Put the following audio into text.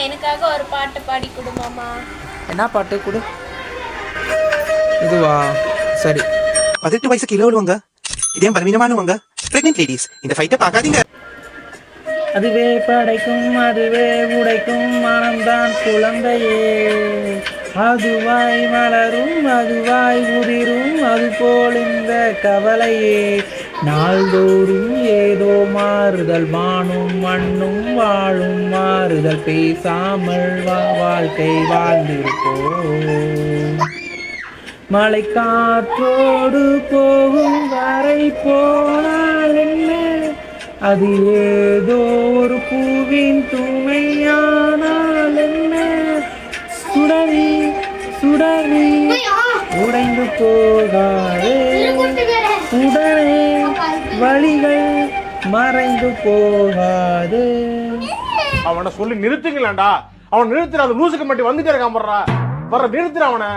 எனக்காக ஒரு பாட்டு பாடி கொடு மாமா. என்ன பாட்டு கொடு? இதுவா? சரி. 18 வயசு கீழே உள்ளவங்க, இதே பலவீனமானவங்க, பிரெக்னென்ட் லேடிஸ் இந்த ஃபைட்டை பார்க்காதீங்க. அதுவே படைக்கும் அதுவே உடைக்கும் மனம்தான் குழந்தையே. அதுவாய் மலரும் அதுவாய் உதிரும் அது போல் இந்த கவலையே. நாள்தோறும் ஏதோ மாறுதல் வானும் மண்ணும் வாழும் மாறுதல் பேசாமல் வாழ்க்கை வாழ்ந்திருப்போம். மழை காற்றோடு போகும் வரை போனால் என்ன, அது ஏதோ ஒரு பூவின் துணையானால் என்ன. சுடரி சுடரி உடைந்து போகாதே, உடனே வழிகள் மறைந்து போகாதே. அவனை சொல்லி நிறுத்துங்களேன்டா. அவன் நிறுத்துற, அந்த லூசுக்கு மட்டும் வந்துட்டே இருக்கான். வர்ற நிறுத்துற அவனை.